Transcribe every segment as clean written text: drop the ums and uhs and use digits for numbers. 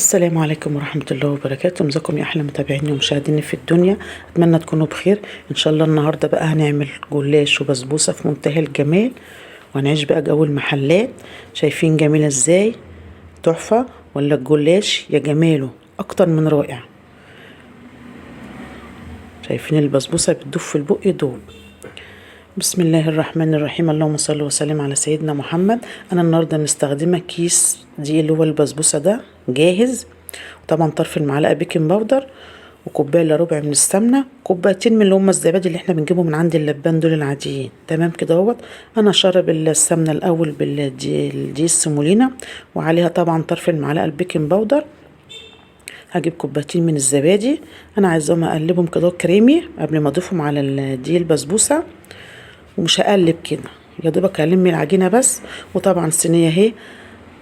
السلام عليكم ورحمة الله وبركاته. ازيكم يا احلى متابعيني ومشاهديني في الدنيا؟ اتمنى تكونوا بخير ان شاء الله. النهارده بقى هنعمل جلاش وبسبوسه في منتهى الجمال، وهنعيش بقى جو المحلات. شايفين جميله ازاي؟ تحفه. ولا الجلاش يا جماله اكتر من رائع. شايفين البسبوسه بتدوب في البق دوب. بسم الله الرحمن الرحيم. اللهم صل وسلم على سيدنا محمد. انا النهارده مستخدمه كيس دي اللي هو البسبوسه ده جاهز، وطبعا طرف المعلقه بيكنج باودر، وكوبايه الا ربع من السمنه، كوبايتين من اللي هم الزبادي اللي احنا بنجيبهم من عند اللبان دول العاديين. تمام كده اهوت. انا اشرب السمنه الاول بالدي السمولينا، وعليها طبعا طرف المعلقه البيكنج باودر. هجيب كوبايتين من الزبادي، انا عايزاهم اقلبهم كده كريمي قبل ما اضيفهم على دي البسبوسه، ومش هقلب كده، يا دوبك هلم العجينه بس. وطبعا الصينيه اهي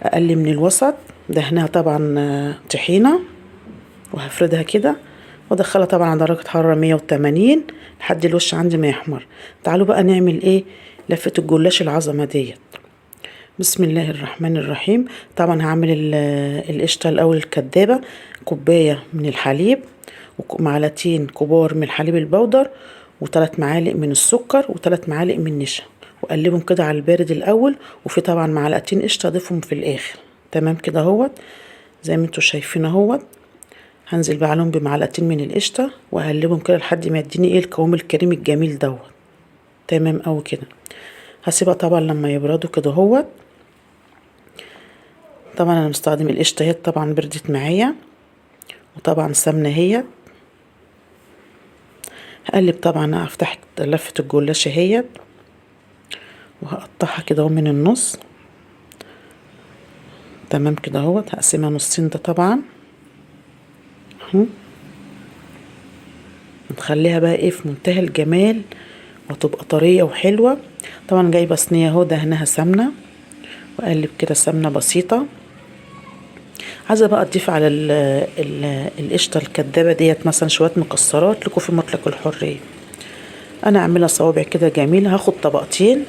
اقل من الوسط، دهنها طبعا طحينه، وهفردها كده وادخلها طبعا على درجه حراره 180 لحد الوش عندي ما يحمر. تعالوا بقى نعمل ايه؟ لفه الجلاش العظمه ديت. بسم الله الرحمن الرحيم. طبعا هعمل القشطه الاول الكدابه، كوبايه من الحليب، ومعلقتين كبار من الحليب البودر، وثلاث معالق من السكر، وثلاث معالق من النشا، واقلبهم كده على البارد الاول. وفي طبعا معلقتين قشطه اضيفهم في الاخر. تمام كده اهوت زي ما انتوا شايفين اهوت. هنزل بقى عليهم بمعلقتين من القشطه واقلبهم كده لحد ما يديني ايه القوام الكريمي الجميل دوت. تمام اوي كده. هسيبها طبعا لما يبردوا كده اهوت. طبعا انا مستخدم القشطه اهي، طبعا بردت معايا، وطبعا سمنه اهي. هقلب طبعا، افتح لفه الجلاشه اهي، وهقطعها كده اهو من النص. تمام كده اهوت. هقسمها نصين ده طبعا اهو. نخليها بقى ايه في منتهى الجمال، وتبقى طريه وحلوه. طبعا جايبه صينيه اهو دهنها سمنه، واقلب كده سمنه بسيطه. عايزه بقى اضيف على القشطه الكدابه ديت مثلا شويه مكسرات لكم في مطلق الحريه. انا اعملها صوابع كده جميله. هاخد طبقتين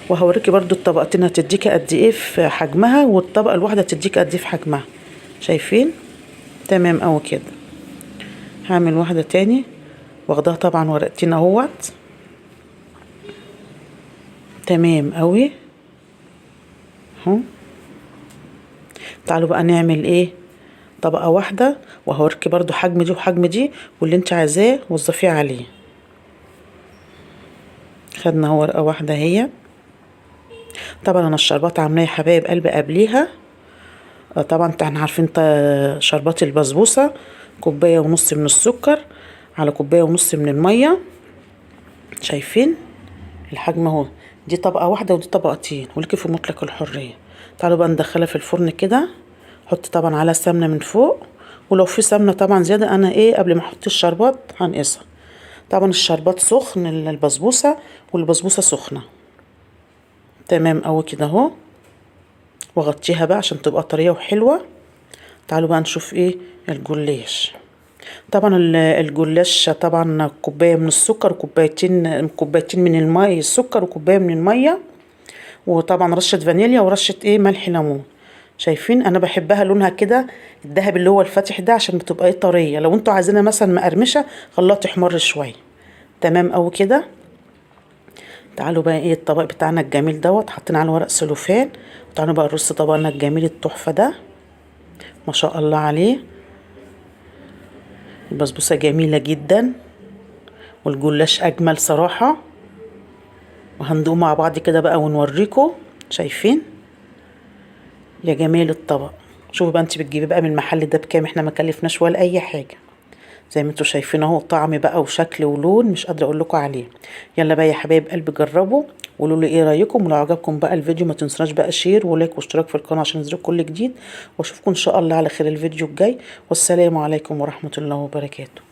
وهوريكي برضو الطبقتين هتديكي قد ايه في حجمها، والطبقه الواحده هتديكي قد ايه في حجمها. شايفين؟ تمام اوي كده. هعمل واحده تاني، واخدها طبعا ورقتين اهوت. تمام اوي اهو. تعالوا بقى نعمل ايه؟ طبقه واحده، وهوريكي برضو حجم دي وحجم دي، واللي انت عايزاه وظفيه عليه. خدنا هو ورقه واحده اهي. طبعا انا الشربات عاملاه يا حبايب قلبي قبليها. طبعا احنا عارفين شربات البسبوسه كوبايه ونص من السكر على كوبايه ونص من الميه. شايفين الحجم اهو؟ دي طبقه واحده ودي طبقتين، ولكي في مطلق الحريه. تعالوا بقى ندخلها في الفرن كده. حط طبعا على سمنه من فوق، ولو في سمنه طبعا زياده انا ايه قبل ما احط الشربات هنقصها. طبعا الشربات سخن البسبوسه، والبسبوسه سخنه. تمام اوي كده اهو. واغطيها بقى عشان تبقى طريه وحلوه. تعالوا بقى نشوف ايه الجلاش. طبعا الجلاش طبعا كوبايه من السكر، كوبايتين من الماء السكر، وكوبايه من الميه، وطبعا رشه فانيليا، ورشه ايه ملح ليمون. شايفين؟ انا بحبها لونها كده الذهبي اللي هو الفاتح ده، عشان بتبقى ايه طريه. لو انتوا عايزينها مثلا مقرمشه خلاها تحمر شويه. تمام اوي كده. تعالوا بقى ايه الطبق بتاعنا الجميل دوت، حطينا على ورق سلوفان. وتعالوا بقى نرص طبقنا الجميل التحفه ده، ما شاء الله عليه. البسبوسه جميله جدا، والجلاش اجمل صراحه. وهندوق مع بعض كده بقى ونوريكم. شايفين يا جمال الطبق؟ شوفوا بقى انت بتجيبي بقى من المحل ده بكام، احنا ما كلفناش ولا اي حاجه. زي ما انتوا شايفين اهو، طعم بقى وشكل ولون مش قادره اقول لكم عليه. يلا بقى يا حبايب قلبي جربوا وقولوا لي ايه رايكم. ولو عجبكم بقى الفيديو ما تنسوناش بقى شير ولايك واشتراك في القناه عشان ينزلكم كل جديد. واشوفكم ان شاء الله على خير الفيديو الجاي. والسلام عليكم ورحمه الله وبركاته.